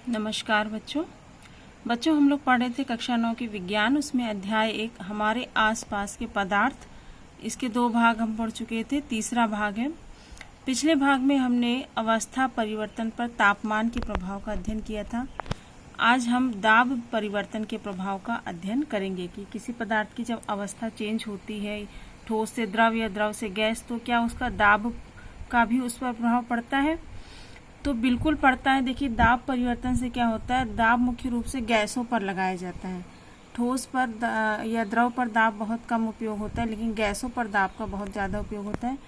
नमस्कार बच्चों हम लोग पढ़ रहे थे कक्षा 9 की विज्ञान। उसमें अध्याय 1 हमारे आसपास के पदार्थ, इसके 2 भाग हम पढ़ चुके थे। तीसरा भाग है। पिछले भाग में हमने अवस्था परिवर्तन पर तापमान के प्रभाव का अध्ययन किया था। आज हम दाब परिवर्तन के प्रभाव का अध्ययन करेंगे कि किसी पदार्थ की जब अवस्था चेंज होती है, ठोस से द्रव या द्रव से गैस, तो क्या उसका दाब का भी उस पर प्रभाव पड़ता है? तो बिल्कुल पड़ता है। देखिए, दाब परिवर्तन से क्या होता है, दाब मुख्य रूप से गैसों पर लगाया जाता है। ठोस पर या द्रव पर दाब बहुत कम उपयोग होता है, लेकिन गैसों पर दाब का बहुत ज़्यादा उपयोग होता है।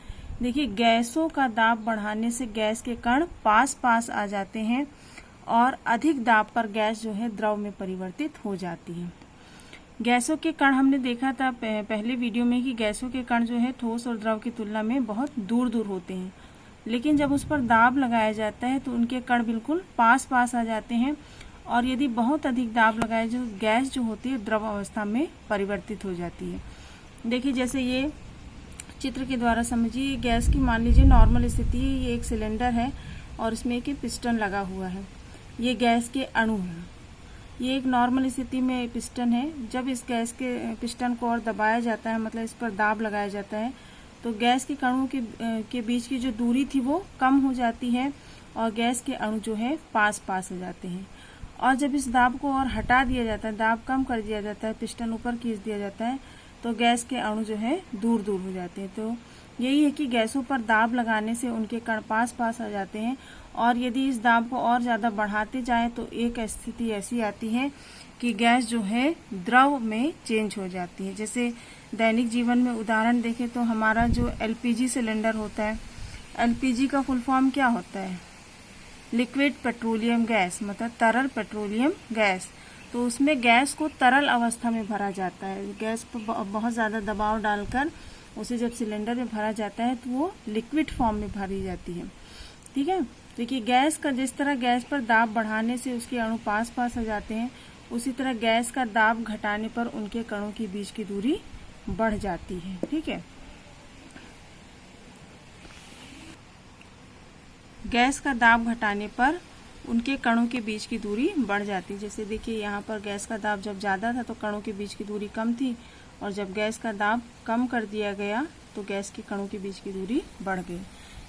देखिए, गैसों का दाब बढ़ाने से गैस के कण पास पास आ जाते हैं और अधिक दाब पर गैस जो है द्रव में परिवर्तित हो जाती है। गैसों के कण हमने देखा था पहले वीडियो में कि गैसों के कण जो है ठोस और द्रव की तुलना में बहुत दूर दूर होते हैं, लेकिन जब उस पर दाब लगाया जाता है तो उनके कण बिल्कुल पास पास आ जाते हैं और यदि बहुत अधिक दाब लगाए जो गैस जो होती है द्रव अवस्था में परिवर्तित हो जाती है। देखिए, जैसे ये चित्र के द्वारा समझिए, गैस की मान लीजिए नॉर्मल स्थिति है। ये एक सिलेंडर है और इसमें एक पिस्टन लगा हुआ है। ये गैस के अणु हैं। ये एक नॉर्मल स्थिति में पिस्टन है। जब इस गैस के पिस्टन को और दबाया जाता है, मतलब इस पर दाब लगाया जाता है, तो गैस के कणों के बीच की जो दूरी थी वो कम हो जाती है और गैस के अणु जो है पास पास हो जाते हैं। और जब इस दाब को और हटा दिया जाता है, दाब कम कर दिया जाता है, पिस्टन ऊपर खींच दिया जाता है, तो गैस के अणु जो है दूर दूर हो जाते हैं। तो यही है कि गैसों पर दाब लगाने से उनके कण पास पास आ जाते हैं और यदि इस दाब को और ज़्यादा बढ़ाते जाएं तो एक स्थिति ऐसी आती है कि गैस जो है द्रव में चेंज हो जाती है। जैसे दैनिक जीवन में उदाहरण देखें तो हमारा जो एलपीजी सिलेंडर होता है, एलपीजी का फुल फॉर्म क्या होता है? लिक्विड पेट्रोलियम गैस, मतलब तरल पेट्रोलियम गैस। तो उसमें गैस को तरल अवस्था में भरा जाता है। गैस पर बहुत ज़्यादा दबाव डालकर उसे जब सिलेंडर में भरा जाता है तो वो लिक्विड फॉर्म में भरी जाती है। ठीक है। देखिए, गैस का जिस तरह गैस पर दाब बढ़ाने से उसके अणु पास पास आ जाते हैं, उसी तरह गैस का दाब घटाने पर उनके कणों के बीच की दूरी बढ़ जाती है। ठीक है। गैस का दाब घटाने पर उनके कणों के बीच की दूरी बढ़ जाती है। जैसे देखिए, यहाँ पर गैस का दाब जब ज़्यादा था तो कणों के बीच की दूरी कम थी, और जब गैस का दाब कम कर दिया गया तो गैस के कणों के बीच की दूरी बढ़ गई।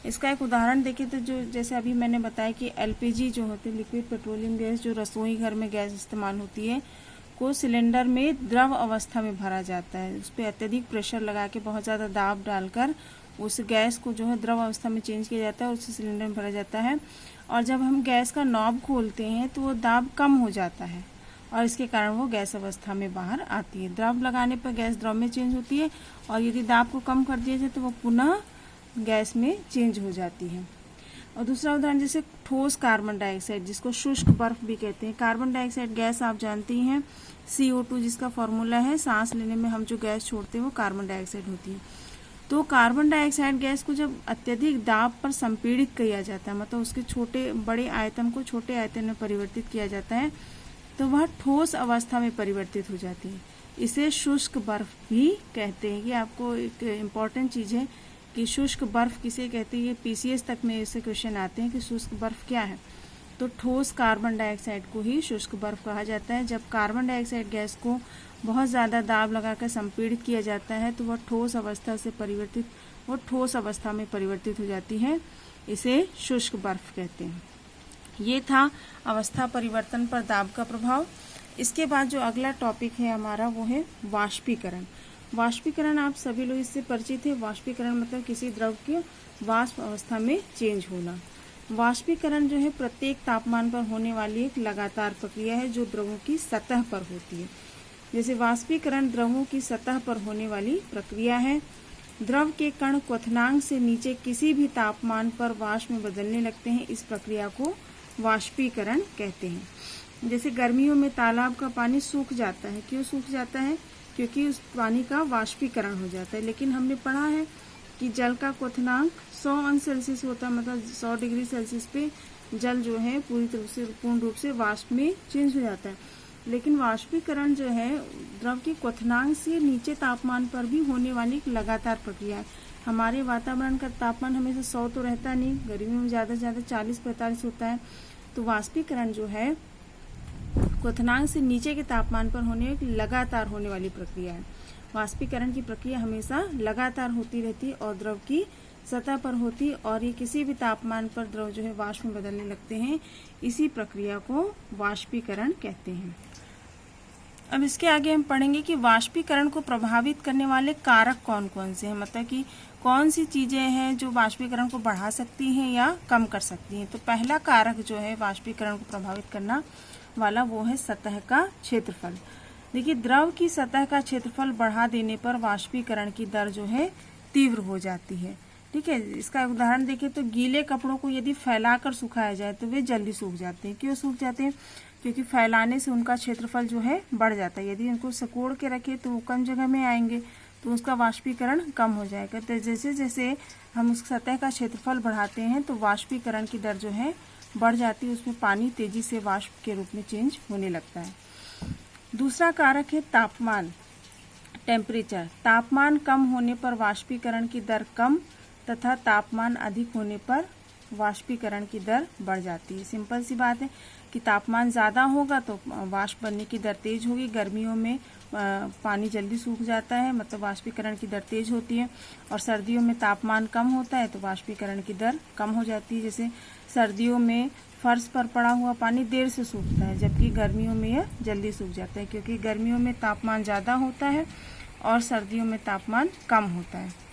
इसका एक उदाहरण देखें तो जो जैसे अभी मैंने बताया कि एलपीजी जो होती है, लिक्विड पेट्रोलियम गैस, जो रसोई घर में गैस इस्तेमाल होती है, को सिलेंडर में द्रव अवस्था में भरा जाता है। उस पर अत्यधिक प्रेशर लगा के बहुत ज़्यादा दाब डालकर उस गैस को जो है द्रव अवस्था में चेंज किया जाता है, उसे सिलेंडर में भरा जाता है। और जब हम गैस का नॉब खोलते हैं तो वो दाब कम हो जाता है और इसके कारण वो गैस अवस्था में बाहर आती है। द्रव लगाने पर गैस द्रव में चेंज होती है और यदि दाब को कम कर दिया जाए तो वो पुनः गैस में चेंज हो जाती है। और दूसरा उदाहरण, जैसे ठोस कार्बन डाइऑक्साइड, जिसको शुष्क बर्फ भी कहते हैं। कार्बन डाइऑक्साइड गैस आप जानती हैं, CO2 जिसका फॉर्मूला है। सांस लेने में हम जो गैस छोड़ते हैं वो कार्बन डाइऑक्साइड होती है। तो कार्बन डाइऑक्साइड गैस को जब अत्यधिक दाब पर संपीड़ित किया जाता है, मतलब उसके छोटे बड़े आयतन को छोटे आयतन में परिवर्तित किया जाता है, तो वह ठोस अवस्था में परिवर्तित हो जाती है। इसे शुष्क बर्फ भी कहते हैं। ये आपको एक इम्पॉर्टेंट चीज़ है कि शुष्क बर्फ किसे कहते हैं। ये PCS तक में ऐसे क्वेश्चन आते हैं कि शुष्क बर्फ क्या है। तो ठोस कार्बन डाइऑक्साइड को ही शुष्क बर्फ कहा जाता है। जब कार्बन डाइऑक्साइड गैस को बहुत ज़्यादा दाब लगाकर संपीड़ित किया जाता है तो वह ठोस अवस्था में परिवर्तित हो जाती है। इसे शुष्क बर्फ कहते हैं। ये था अवस्था परिवर्तन पर दाब का प्रभाव। इसके बाद जो अगला टॉपिक है हमारा वो है वाष्पीकरण। वाष्पीकरण आप सभी लोग इससे परिचित हैं। वाष्पीकरण मतलब किसी द्रव के वाष्प अवस्था में चेंज होना। वाष्पीकरण जो है प्रत्येक तापमान पर होने वाली एक लगातार प्रक्रिया है जो द्रवों की सतह पर होती है। जैसे वाष्पीकरण द्रवों की सतह पर होने वाली प्रक्रिया है। द्रव के कण क्वथनांक से नीचे किसी भी तापमान पर वाष्प में बदलने लगते हैं। इस प्रक्रिया को वाष्पीकरण कहते हैं। जैसे गर्मियों में तालाब का पानी सूख जाता है। क्यों सूख जाता है? क्योंकि उस पानी का वाष्पीकरण हो जाता है। लेकिन हमने पढ़ा है कि जल का क्वथनांक 100 °C होता है, मतलब 100 डिग्री सेल्सियस पे जल जो है पूर्ण रूप से वाष्प में चेंज हो जाता है। लेकिन वाष्पीकरण जो है द्रव के क्वथनांक से नीचे तापमान पर भी होने वाली एक लगातार प्रक्रिया है। हमारे वातावरण का तापमान हमेशा 100 तो रहता नहीं, गर्मियों में ज़्यादा से ज़्यादा 40-45 होता है। तो वाष्पीकरण जो है क्वथनांक से नीचे के तापमान पर होने एक लगातार होने वाली प्रक्रिया है। वाष्पीकरण की प्रक्रिया हमेशा लगातार होती रहती है और द्रव की सतह पर होती है और ये किसी भी तापमान पर द्रव जो है वाष्प में बदलने लगते हैं। इसी प्रक्रिया को वाष्पीकरण कहते हैं। अब इसके आगे हम पढ़ेंगे कि वाष्पीकरण को प्रभावित करने वाले कारक कौन कौन से हैं, मतलब कि कौन सी चीजें हैं जो वाष्पीकरण को बढ़ा सकती हैं या कम कर सकती हैं। तो पहला कारक जो है वाष्पीकरण को प्रभावित करना वाला वो है सतह का क्षेत्रफल। देखिए, द्रव की सतह का क्षेत्रफल बढ़ा देने पर वाष्पीकरण की दर जो है तीव्र हो जाती है। ठीक है, इसका उदाहरण देखें तो गीले कपड़ों को यदि फैलाकर सुखाया जाए तो वे जल्दी सूख जाते हैं। क्यों सूख जाते हैं? क्योंकि फैलाने से उनका क्षेत्रफल जो है बढ़ जाता है। यदि उनको सिकोड़ के रखे तो वो कम जगह में आएंगे तो उसका वाष्पीकरण कम हो जाएगा। तो जैसे जैसे हम उस सतह का क्षेत्रफल बढ़ाते हैं तो वाष्पीकरण की दर जो है बढ़ जाती है, उसमें पानी तेजी से वाष्प के रूप में चेंज होने लगता है। दूसरा कारक है तापमान, टेम्परेचर। तापमान कम होने पर वाष्पीकरण की दर कम तथा तापमान अधिक होने पर वाष्पीकरण की दर बढ़ जाती है। सिंपल सी बात है कि तापमान ज़्यादा होगा तो वाष्प बनने की दर तेज होगी। गर्मियों में पानी जल्दी सूख जाता है, मतलब वाष्पीकरण की दर तेज होती है। और सर्दियों में तापमान कम होता है तो वाष्पीकरण की दर कम हो जाती है। जैसे सर्दियों में फर्श पर पड़ा हुआ पानी देर से सूखता है, जबकि गर्मियों में यह जल्दी सूख जाता है, क्योंकि गर्मियों में तापमान ज़्यादा होता है और सर्दियों में तापमान कम होता है।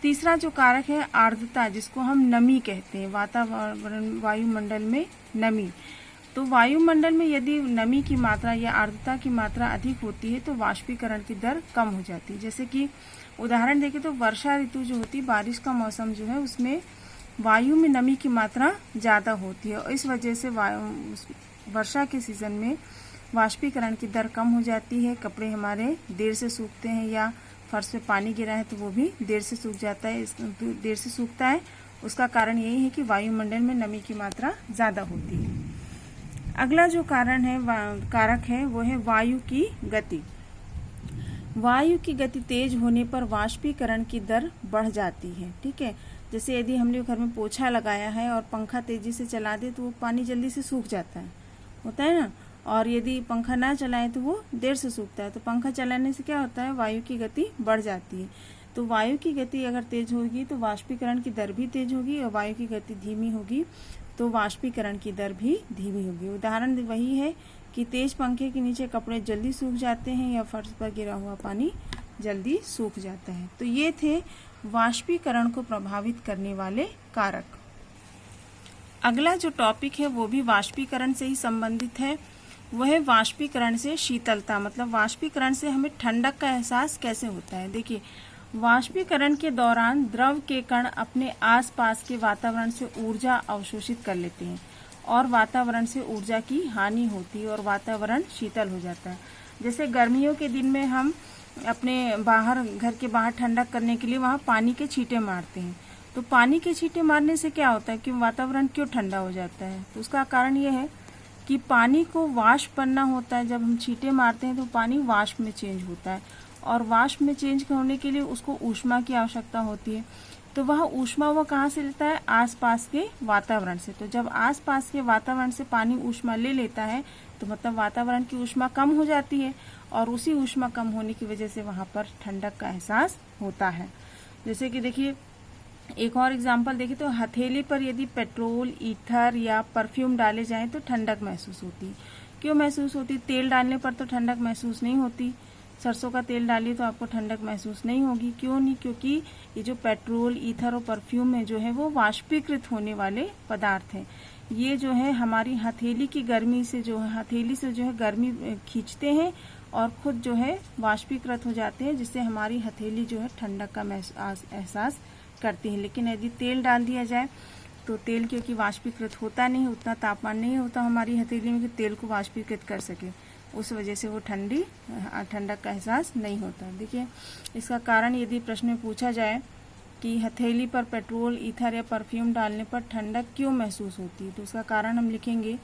तीसरा जो कारक है आर्द्रता, जिसको हम नमी कहते हैं, वातावरण वायुमंडल में नमी। तो वायुमंडल में यदि नमी की मात्रा या आर्द्रता की मात्रा अधिक होती है तो वाष्पीकरण की दर कम हो जाती है। जैसे कि उदाहरण देखें तो वर्षा ऋतु जो होती है, बारिश का मौसम जो है, उसमें वायु में नमी की मात्रा ज़्यादा होती है और इस वजह से वर्षा के सीजन में वाष्पीकरण की दर कम हो जाती है। कपड़े हमारे देर से सूखते हैं या फर्श पे पानी गिरा है तो वो भी देर से सूख जाता है, देर से सूखता है। उसका कारण यही है कि वायुमंडल में नमी की मात्रा ज़्यादा होती है। अगला जो कारक है वो है वायु की गति। वायु की गति तेज होने पर वाष्पीकरण की दर बढ़ जाती है। ठीक है, जैसे यदि हमने घर में पोछा लगाया है और पंखा तेजी से चला दे तो वो पानी जल्दी से सूख जाता है, होता है ना। और यदि पंखा ना चलाए तो वो देर से सूखता है। तो पंखा चलाने से क्या होता है, वायु की गति बढ़ जाती है। तो वायु की गति अगर तेज होगी तो वाष्पीकरण की दर भी तेज होगी, और वायु की गति धीमी होगी तो वाष्पीकरण की दर भी धीमी होगी। उदाहरण वही है कि तेज पंखे के नीचे कपड़े जल्दी सूख जाते हैं या फर्श पर गिरा हुआ पानी जल्दी सूख जाता है। तो ये थे वाष्पीकरण को प्रभावित करने वाले कारक। अगला जो टॉपिक है वो भी वाष्पीकरण से ही संबंधित है, वह है वाष्पीकरण से शीतलता, मतलब वाष्पीकरण से हमें ठंडक का एहसास कैसे होता है। देखिए, वाष्पीकरण के दौरान द्रव के कण अपने आसपास के वातावरण से ऊर्जा अवशोषित कर लेते हैं और वातावरण से ऊर्जा की हानि होती है और वातावरण शीतल हो जाता है। जैसे गर्मियों के दिन में हम अपने घर के बाहर ठंडक करने के लिए वहाँ पानी के छींटे मारते हैं। तो पानी के छींटे मारने से क्या होता है कि वातावरण क्यों ठंडा हो जाता है? तो उसका कारण ये है कि पानी को वाष्प बनना होता है। जब हम छींटे मारते हैं तो पानी वाष्प में चेंज होता है और वाष्प में चेंज होने के लिए उसको ऊष्मा की आवश्यकता होती है। तो वह ऊष्मा वो कहाँ से लेता है? आसपास के वातावरण से। तो जब आसपास के वातावरण से पानी ऊष्मा ले लेता है तो मतलब वातावरण की ऊष्मा कम हो जाती है और उसी ऊष्मा कम होने की वजह से वहाँ पर ठंडक का एहसास होता है। जैसे कि देखिए, एक और एग्जाम्पल देखिए तो हथेली पर यदि पेट्रोल, ईथर या परफ्यूम डाले जाएं तो ठंडक महसूस होती है। क्यों महसूस होती? तेल डालने पर तो ठंडक महसूस नहीं होती। सरसों का तेल डालिए तो आपको ठंडक महसूस नहीं होगी। क्यों नहीं? क्योंकि ये जो पेट्रोल, ईथर और परफ्यूम में जो है वो वाष्पीकृत होने वाले पदार्थ हैं। ये जो है हमारी हथेली की गर्मी से हथेली से जो है गर्मी खींचते हैं और खुद जो है वाष्पीकृत हो जाते हैं, जिससे हमारी हथेली जो है ठंडक का एहसास करती है। लेकिन यदि तेल डाल दिया जाए तो तेल क्योंकि वाष्पीकृत होता नहीं, उतना तापमान नहीं होता हमारी हथेली में कि तेल को वाष्पीकृत कर सके, उस वजह से वो ठंडक का एहसास नहीं होता। देखिए, इसका कारण यदि प्रश्न में पूछा जाए कि हथेली पर पेट्रोल, ईथर या परफ्यूम डालने पर ठंडक क्यों महसूस होती है, तो उसका कारण हम लिखेंगे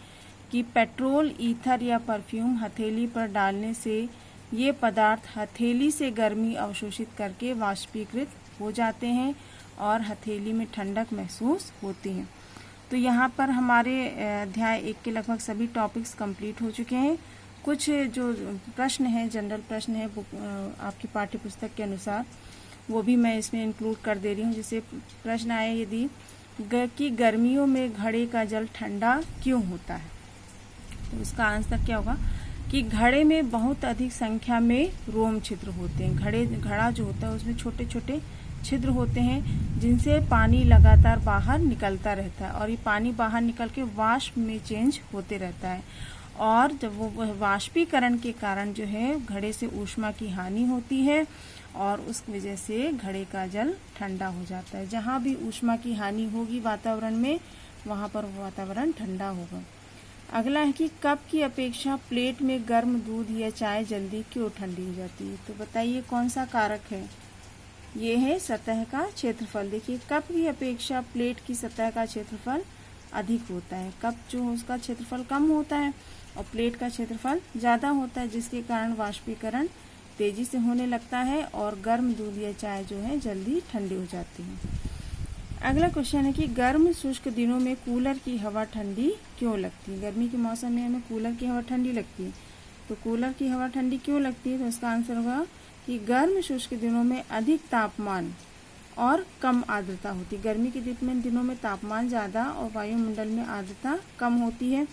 कि पेट्रोल, ईथर या परफ्यूम हथेली पर डालने से ये पदार्थ हथेली से गर्मी अवशोषित करके वाष्पीकृत हो जाते हैं और हथेली में ठंडक महसूस होती है। तो यहाँ पर हमारे अध्याय 1 के लगभग सभी टॉपिक्स कंप्लीट हो चुके हैं। कुछ जो प्रश्न हैं, जनरल प्रश्न है आपकी पाठ्य पुस्तक के अनुसार, वो भी मैं इसमें इंक्लूड कर दे रही हूँ। जैसे प्रश्न आए यदि कि गर्मियों में घड़े का जल ठंडा क्यों होता है, तो उसका आंसर क्या होगा कि घड़े में बहुत अधिक संख्या में रोम छिद्र होते हैं। घड़ा जो होता है उसमें छोटे छोटे छिद्र होते हैं जिनसे पानी लगातार बाहर निकलता रहता है, और ये पानी बाहर निकल के वाष्प में चेंज होते रहता है, और जब वो वाष्पीकरण के कारण जो है घड़े से ऊष्मा की हानि होती है, और उस वजह से घड़े का जल ठंडा हो जाता है। जहाँ भी ऊष्मा की हानि होगी वातावरण में, वहाँ पर वातावरण ठंडा होगा। अगला है कि कप की अपेक्षा प्लेट में गर्म दूध या चाय जल्दी क्यों ठंडी हो जाती है, तो बताइए कौन सा कारक है। ये है सतह का क्षेत्रफल। देखिए, कप की अपेक्षा प्लेट की सतह का क्षेत्रफल अधिक होता है। कप जो उसका क्षेत्रफल कम होता है और प्लेट का क्षेत्रफल ज़्यादा होता है, जिसके कारण वाष्पीकरण तेजी से होने लगता है और गर्म दूध या चाय जो है जल्दी ठंडी हो जाती है। अगला क्वेश्चन है कि गर्म शुष्क दिनों में कूलर की हवा ठंडी क्यों लगती है। गर्मी के मौसम में हमें कूलर की हवा ठंडी लगती है, तो कूलर की हवा ठंडी क्यों लगती है, तो इसका आंसर होगा कि गर्म शुष्क दिनों में अधिक तापमान और कम आर्द्रता होती है। गर्मी के दिनों में तापमान ज़्यादा और वायुमंडल में आर्द्रता कम होती है,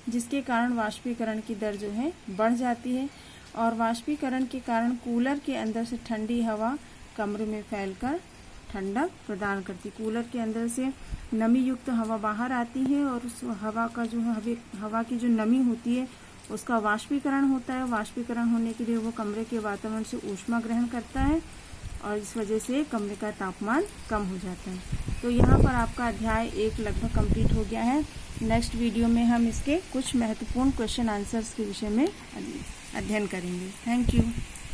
जिसके कारण वाष्पीकरण की दर जो है बढ़ जाती है, और वाष्पीकरण के कारण कूलर के अंदर से ठंडी हवा कमरे में फैलकर ठंडक प्रदान करती। कूलर के अंदर से नमी युक्त हवा बाहर आती है, और उस हवा का जो है हवा की जो नमी होती है उसका वाष्पीकरण होता है। वाष्पीकरण होने के लिए वो कमरे के वातावरण से ऊष्मा ग्रहण करता है, और इस वजह से कमरे का तापमान कम हो जाता है। तो यहाँ पर आपका अध्याय 1 लगभग कंप्लीट हो गया है। नेक्स्ट वीडियो में हम इसके कुछ महत्वपूर्ण क्वेश्चन आंसर्स के विषय में अध्ययन करेंगे। Thank you.